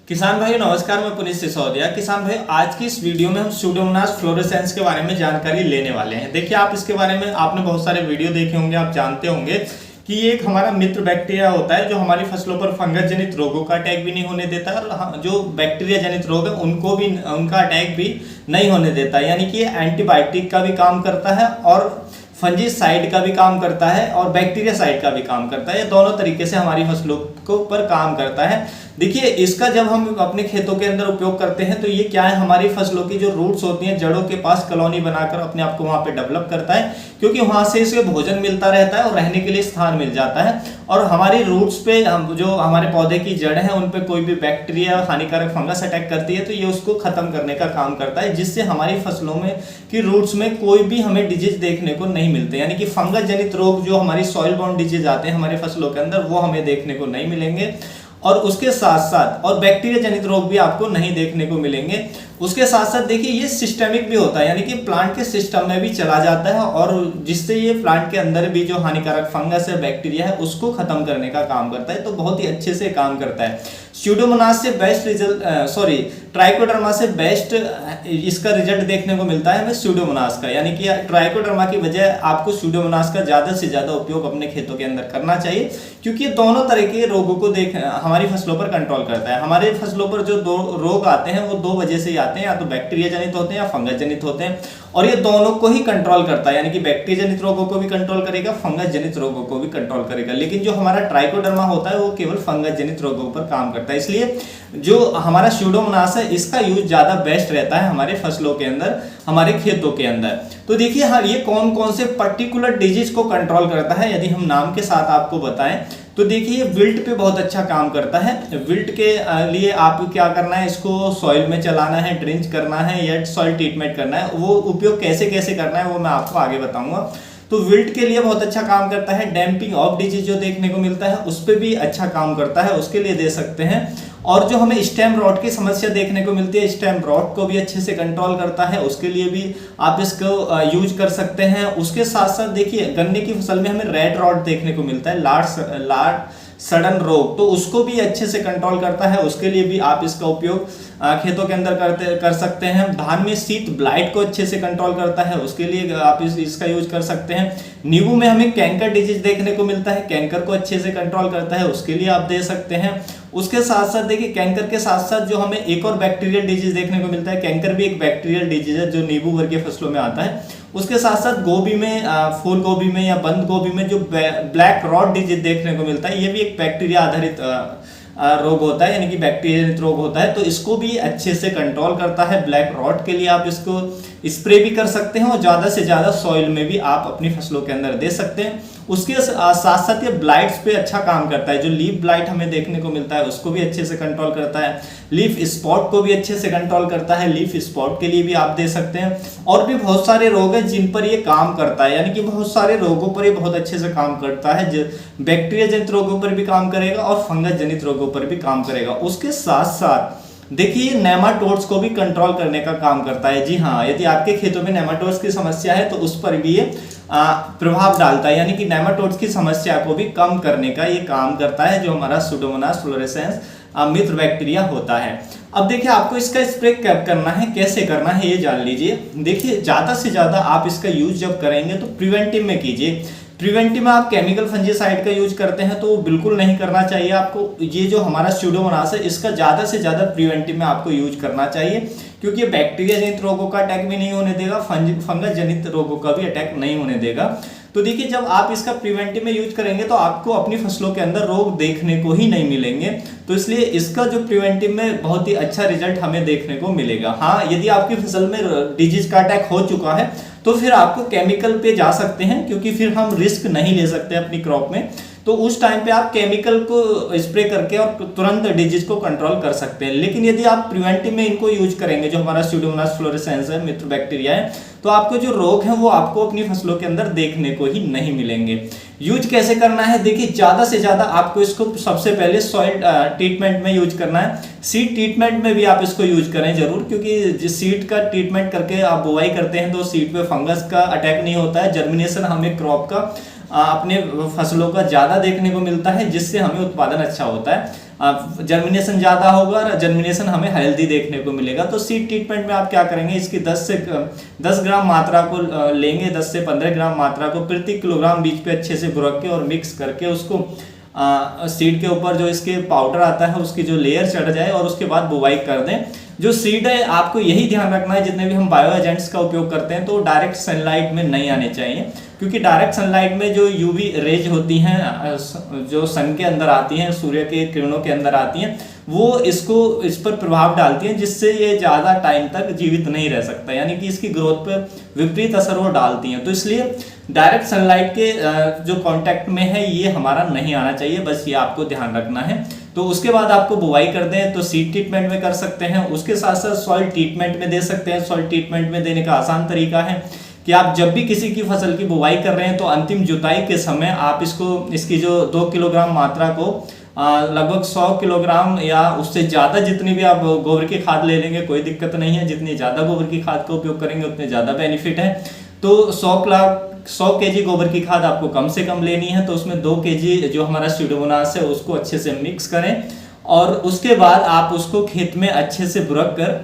किसान भाई नमस्कार, मैं पुनीत सिसोदिया। किसान भाई आज की इस वीडियो में हम स्यूडोमोनास फ्लोरेसेंस के बारे में जानकारी लेने वाले हैं। देखिए आप इसके बारे में आपने बहुत सारे वीडियो देखे होंगे, आप जानते होंगे कि ये एक हमारा मित्र बैक्टीरिया होता है जो हमारी फसलों पर फंगस जनित रोगों का अटैक भी नहीं होने देता है और जो बैक्टीरिया जनित रोग है उनका अटैक भी नहीं होने देता है। यानी कि ये एंटीबायोटिक का भी काम करता है और फंजीसाइड का भी काम करता है और बैक्टीरिया साइड का भी काम करता है। ये दोनों तरीके से हमारी फसलों को पर काम करता है। देखिए इसका जब हम अपने खेतों के अंदर उपयोग करते हैं तो ये क्या है, हमारी फसलों की जो रूट्स होती हैं जड़ों के पास कॉलोनी बनाकर अपने आप को वहां पे डेवलप करता है, क्योंकि वहां से इसे भोजन मिलता रहता है और रहने के लिए स्थान मिल जाता है। और हमारी रूट्स पे जो हमारे पौधे की जड़ है उन पे कोई भी बैक्टीरिया हानिकारक फंगस अटैक करती है तो ये उसको खत्म करने का काम करता है, जिससे हमारी फसलों में की रूट्स में कोई भी हमें डिजीज देखने को नहीं मिलते। यानी कि फंगस जनित रोग जो हमारी सॉइल बाउंड डिजीज आते हैं हमारे फसलों के अंदर वो हमें देखने को नहीं मिलेंगे और उसके साथ साथ और बैक्टीरिया जनित रोग भी आपको नहीं देखने को मिलेंगे। उसके साथ साथ देखिए ये सिस्टमिक भी होता है, यानी कि प्लांट के सिस्टम में भी चला जाता है और जिससे ये प्लांट के अंदर भी जो हानिकारक फंगस है बैक्टीरिया है उसको खत्म करने का काम करता है। तो बहुत ही अच्छे से काम करता है। स्यूडोमोनास से बेस्ट रिजल्ट ट्राइकोडर्मा से बेस्ट इसका रिजल्ट देखने को मिलता है हमें स्यूडोमोनास का। यानी कि ट्राइकोडर्मा की बजाय आपको स्यूडोमोनास का ज्यादा से ज्यादा उपयोग अपने खेतों के अंदर करना चाहिए, क्योंकि ये दोनों तरह के रोगों को हमारी फसलों पर कंट्रोल करता है। हमारे फसलों पर जो दो रोग आते हैं वो दो वजह से ही आते हैं, या तो बैक्टीरिया जनित होते हैं या फंगस जनित होते हैं, और ये दोनों को ही कंट्रोल करता है। यानी कि बैक्टीरिया जनित रोगों को भी कंट्रोल करेगा, फंगस जनित रोगों को भी कंट्रोल करेगा। लेकिन जो हमारा ट्राइकोडर्मा होता है वो केवल फंगस जनित रोगों पर काम करता है। इसलिए जो हमारा स्यूडोमोनास है इसका यूज ज्यादा बेस्ट रहता है हमारे फसलों के अंदर, हमारे खेतों के अंदर। तो देखिए हाँ, ये कौन कौन से पर्टिकुलर डिजीज को कंट्रोल करता है यदि हम नाम के साथ आपको बताएं तो देखिए विल्ट पे बहुत अच्छा काम करता है। विल्ट के लिए आपको क्या करना है, इसको सॉइल में चलाना है, ड्रिंच करना है या सॉइल ट्रीटमेंट करना है। वो उपयोग कैसे कैसे करना है वो मैं आपको आगे बताऊंगा। तो विल्ट के लिए बहुत अच्छा काम करता है। डैम्पिंग ऑफ डिजीज जो देखने को मिलता है उस पर भी अच्छा काम करता है, उसके लिए दे सकते हैं। और जो हमें स्टेम रॉट की समस्या देखने को मिलती है, स्टेम रॉट को भी अच्छे से कंट्रोल करता है, उसके लिए भी आप इसको यूज कर सकते हैं। उसके साथ साथ देखिए गन्ने की फसल में हमें रेड रॉट देखने को मिलता है, लार्ड सडन रोग, तो उसको भी अच्छे से कंट्रोल करता है, उसके लिए भी आप इसका उपयोग खेतों के अंदर कर सकते हैं। धान में शीत ब्लाइट को अच्छे से कंट्रोल करता है, उसके लिए आप इसका यूज कर सकते हैं। नींबू में हमें कैंकर डिजीज देखने को मिलता है, कैंकर को अच्छे से कंट्रोल करता है, उसके लिए आप दे सकते हैं। उसके साथ साथ देखिए कैंकर के साथ साथ जो हमें एक और बैक्टीरियल डिजीज देखने को मिलता है, कैंकर भी एक बैक्टीरियल डिजीज है जो नींबू वर्गीय फसलों में आता है। उसके साथ साथ गोभी में, फूल गोभी में या बंद गोभी में जो ब्लैक रॉट डिजीज देखने को मिलता है, ये भी एक बैक्टीरिया आधारित रोग होता है, यानी कि बैक्टीरिया जनित रोग होता है। तो इसको भी अच्छे से कंट्रोल करता है। ब्लैक रॉट के लिए आप इसको स्प्रे भी कर सकते हैं और ज्यादा से ज्यादा सॉइल में भी आप अपनी फसलों के अंदर दे सकते हैं। उसके साथ साथ ये ब्लाइट्स पे अच्छा काम करता है। जो लीफ ब्लाइट हमें देखने को मिलता है उसको भी अच्छे से कंट्रोल करता है। लीफ स्पॉट को भी अच्छे से कंट्रोल करता है, लीफ स्पॉट के लिए भी आप दे सकते हैं। और भी बहुत सारे रोग हैं जिन पर ये काम करता है, यानी कि बहुत सारे रोगों पर ये बहुत अच्छे से काम करता है। बैक्टीरिया जनित रोगों पर भी काम करेगा और फंगस जनित रोगों पर भी काम करेगा। उसके साथ साथ देखिए नेमाटोड्स को भी कंट्रोल करने का काम करता है। जी हाँ, यदि आपके खेतों में नेमाटोड्स की समस्या है तो उस पर भी ये प्रभाव डालता है, यानी कि नेमाटोड्स की समस्या को भी कम करने का ये काम करता है जो हमारा स्यूडोमोनास फ्लोरेसेंस मित्र बैक्टीरिया होता है। अब देखिए आपको इसका स्प्रे कब करना है, कैसे करना है ये जान लीजिए। देखिए ज्यादा से ज्यादा आप इसका यूज जब करेंगे तो प्रिवेंटिव में कीजिए। प्रिवेंटिव में आप केमिकल फंजीसाइड का यूज करते हैं तो बिल्कुल नहीं करना चाहिए आपको। ये जो हमारा स्यूडोमोनास है इसका ज्यादा से ज्यादा प्रिवेंटिव में आपको यूज करना चाहिए, क्योंकि बैक्टीरिया जनित रोगों का अटैक भी नहीं होने देगा, फंगस जनित रोगों का भी अटैक नहीं होने देगा। तो देखिए जब आप इसका प्रिवेंटिव में यूज करेंगे तो आपको अपनी फसलों के अंदर रोग देखने को ही नहीं मिलेंगे। तो इसलिए इसका जो प्रिवेंटिव में बहुत ही अच्छा रिजल्ट हमें देखने को मिलेगा। हाँ, यदि आपकी फसल में डिजीज का अटैक हो चुका है तो फिर आपको केमिकल पे जा सकते हैं, क्योंकि फिर हम रिस्क नहीं ले सकते अपनी क्रॉप में। तो उस टाइम पे आप केमिकल को स्प्रे करके और तुरंत डिजीज को कंट्रोल कर सकते हैं। लेकिन यदि आप प्रिवेंटिव में इनको यूज करेंगे, जो हमारा स्यूडोमोनास फ्लोरेसेंस है मित्र बैक्टीरिया है, तो आपको जो रोग है वो आपको अपनी फसलों के अंदर देखने को ही नहीं मिलेंगे। यूज कैसे करना है, देखिए ज्यादा से ज्यादा आपको इसको सबसे पहले सॉइल ट्रीटमेंट में यूज करना है। सीड ट्रीटमेंट में भी आप इसको यूज करें जरूर, क्योंकि जिस सीड का ट्रीटमेंट करके आप बुआई करते हैं तो सीड पे फंगस का अटैक नहीं होता है। जर्मिनेशन हमें क्रॉप का अपने फसलों का ज्यादा देखने को मिलता है, जिससे हमें उत्पादन अच्छा होता है। जर्मिनेशन ज़्यादा होगा और जर्मिनेशन हमें हेल्दी देखने को मिलेगा। तो सीड ट्रीटमेंट में आप क्या करेंगे, इसकी 10 ग्राम मात्रा को लेंगे, 10 से 15 ग्राम मात्रा को प्रति किलोग्राम बीज पे अच्छे से बुरक के और मिक्स करके उसको सीड के ऊपर जो इसके पाउडर आता है उसकी जो लेयर चढ़ जाए और उसके बाद बुवाई कर दें। जो सीड है आपको यही ध्यान रखना है, जितने भी हम बायो एजेंट्स का उपयोग करते हैं तो डायरेक्ट सनलाइट में नहीं आने चाहिए, क्योंकि डायरेक्ट सनलाइट में जो यूवी रेज होती हैं जो सन के अंदर आती हैं, सूर्य के किरणों के अंदर आती हैं, वो इस पर प्रभाव डालती हैं, जिससे ये ज़्यादा टाइम तक जीवित नहीं रह सकता, यानी कि इसकी ग्रोथ पर विपरीत असर वो डालती हैं। तो इसलिए डायरेक्ट सनलाइट के जो कांटेक्ट में है ये हमारा नहीं आना चाहिए, बस ये आपको ध्यान रखना है। तो उसके बाद आपको बुवाई कर दें तो सीड ट्रीटमेंट में कर सकते हैं, उसके साथ साथ सॉइल ट्रीटमेंट में दे सकते हैं। सॉइल ट्रीटमेंट में देने का आसान तरीका है कि आप जब भी किसी की फसल की बुवाई कर रहे हैं तो अंतिम जुताई के समय आप इसकी जो 2 किलोग्राम मात्रा को लगभग 100 किलोग्राम या उससे ज़्यादा जितनी भी आप गोबर की खाद ले लेंगे कोई दिक्कत नहीं है, जितनी ज़्यादा गोबर की खाद का उपयोग करेंगे उतने ज़्यादा बेनिफिट है। तो 100 केजी गोबर की खाद आपको कम से कम लेनी है, तो उसमें 2 केजी जो हमारा स्यूडोमोनास है उसको अच्छे से मिक्स करें और उसके बाद आप उसको खेत में अच्छे से बुरक कर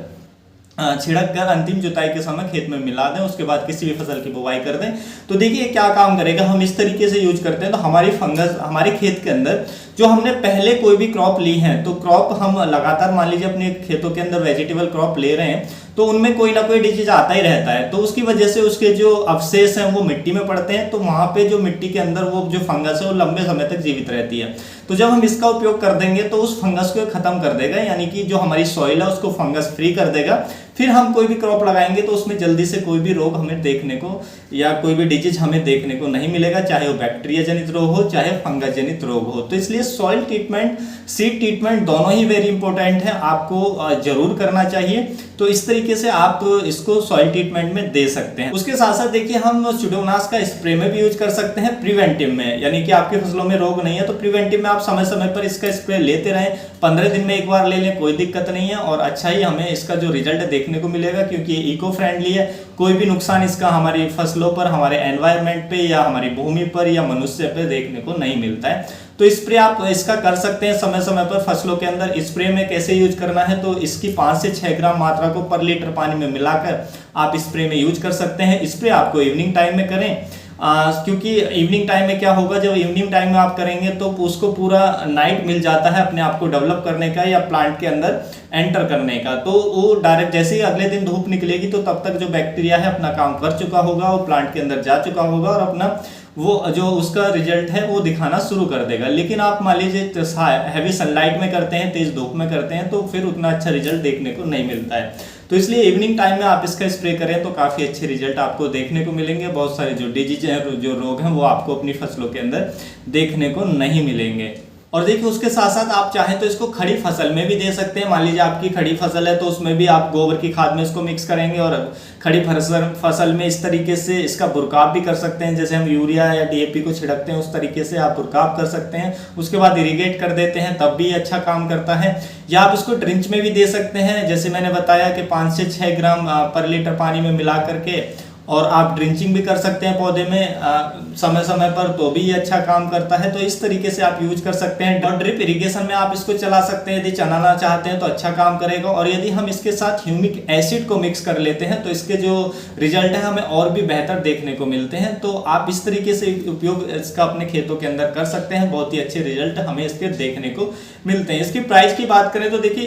छिड़क कर अंतिम जुताई के समय खेत में मिला दें। उसके बाद किसी भी फसल की बुवाई कर दें। तो देखिए क्या काम करेगा, हम इस तरीके से यूज करते हैं तो हमारी फंगस हमारे खेत के अंदर जो हमने पहले कोई भी क्रॉप ली है, तो क्रॉप हम लगातार मान लीजिए अपने खेतों के अंदर वेजिटेबल क्रॉप ले रहे हैं तो उनमें कोई ना कोई डिजीज आता ही रहता है, तो उसकी वजह से उसके जो अवशेष हैं वो मिट्टी में पड़ते हैं, तो वहां पे जो मिट्टी के अंदर वो जो फंगस है वो लंबे समय तक जीवित रहती है। तो जब हम इसका उपयोग कर देंगे तो उस फंगस को खत्म कर देगा, यानी कि जो हमारी सॉइल है उसको फंगस फ्री कर देगा। फिर हम कोई भी क्रॉप लगाएंगे तो उसमें जल्दी से कोई भी रोग हमें देखने को या कोई भी डिजीज हमें देखने को नहीं मिलेगा, चाहे वो बैक्टीरिया जनित रोग हो चाहे फंगस जनित रोग हो। तो इसलिए सॉइल ट्रीटमेंट, सीड ट्रीटमेंट दोनों ही वेरी इंपॉर्टेंट है, आपको जरूर करना चाहिए। तो इस तरीके से आप इसको सॉइल ट्रीटमेंट में दे सकते हैं। उसके साथ साथ देखिए हम स्यूडोमोनास का स्प्रे में भी यूज कर सकते हैं प्रिवेंटिव में, यानी कि आपकी फसलों में रोग नहीं है तो प्रिवेंटिव में आप समय समय पर इसका स्प्रे लेते रहें, 15 दिन में एक बार ले लें, कोई दिक्कत नहीं है और अच्छा ही हमें इसका जो रिजल्ट देखने को मिलेगा, क्योंकि ये इको फ्रेंडली है। कोई भी नुकसान इसका हमारी फसलों पर, हमारे एनवायरनमेंट पे या हमारी भूमि पर या मनुष्य पे देखने को नहीं मिलता है। तो स्प्रे आप इसका कर सकते हैं समय समय पर फसलों के अंदर। स्प्रे में कैसे यूज करना है, तो इसकी 5 से 6 ग्राम मात्रा को पर लीटर पानी में मिलाकर आप स्प्रे में यूज कर सकते हैं। स्प्रे आपको इवनिंग टाइम में करें, क्योंकि इवनिंग टाइम में क्या होगा, जब इवनिंग टाइम में आप करेंगे तो उसको पूरा नाइट मिल जाता है अपने आप को डेवलप करने का या प्लांट के अंदर एंटर करने का। तो वो डायरेक्ट जैसे ही अगले दिन धूप निकलेगी तो तब तक जो बैक्टीरिया है अपना काम कर चुका होगा, वो प्लांट के अंदर जा चुका होगा और अपना वो जो उसका रिजल्ट है वो दिखाना शुरू कर देगा। लेकिन आप मान लीजिए हैवी सनलाइट में करते हैं, तेज धूप में करते हैं, तो फिर उतना अच्छा रिजल्ट देखने को नहीं मिलता है। तो इसलिए इवनिंग टाइम में आप इसका स्प्रे करें तो काफ़ी अच्छे रिजल्ट आपको देखने को मिलेंगे। बहुत सारे जो डिजीज हैं, जो रोग हैं, वो आपको अपनी फसलों के अंदर देखने को नहीं मिलेंगे। और देखिए उसके साथ साथ आप चाहें तो इसको खड़ी फसल में भी दे सकते हैं। मान लीजिए आपकी खड़ी फसल है तो उसमें भी आप गोबर की खाद में इसको मिक्स करेंगे और खड़ी फसल में इस तरीके से इसका बुरकाव भी कर सकते हैं, जैसे हम यूरिया या डीएपी को छिड़कते हैं उस तरीके से आप बुरकाव कर सकते हैं। उसके बाद इरिगेट कर देते हैं तब भी अच्छा काम करता है। या आप इसको ड्रिंच में भी दे सकते हैं, जैसे मैंने बताया कि 5 से 6 ग्राम पर लीटर पानी में मिला करके, और आप ड्रिंचिंग भी कर सकते हैं पौधे में समय समय पर, तो भी ये अच्छा काम करता है। तो इस तरीके से आप यूज कर सकते हैं। और ड्रिप इरिगेशन में आप इसको चला सकते हैं, यदि चलाना चाहते हैं तो अच्छा काम करेगा। और यदि हम इसके साथ ह्यूमिक एसिड को मिक्स कर लेते हैं तो इसके जो रिजल्ट है हमें और भी बेहतर देखने को मिलते हैं। तो आप इस तरीके से उपयोग इसका अपने खेतों के अंदर कर सकते हैं, बहुत ही अच्छे रिजल्ट हमें इसके देखने को मिलते हैं। इसकी प्राइस की बात करें तो देखिए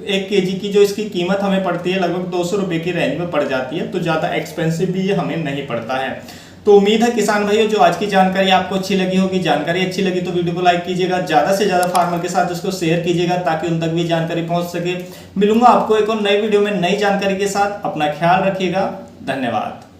1 केजी की जो इसकी कीमत हमें पड़ती है लगभग 200 रुपये की रेंज में पड़ जाती है, तो ज़्यादा एक्सपेंसिव भी ये हमें नहीं पड़ता है। तो उम्मीद है किसान भाइयों जो आज की जानकारी आपको अच्छी लगी होगी। जानकारी अच्छी लगी तो वीडियो को लाइक कीजिएगा, ज़्यादा से ज़्यादा फार्मर के साथ इसको शेयर कीजिएगा ताकि उन तक भी जानकारी पहुंच सके। मिलूंगा आपको एक और नई वीडियो में नई जानकारी के साथ। अपना ख्याल रखिएगा। धन्यवाद।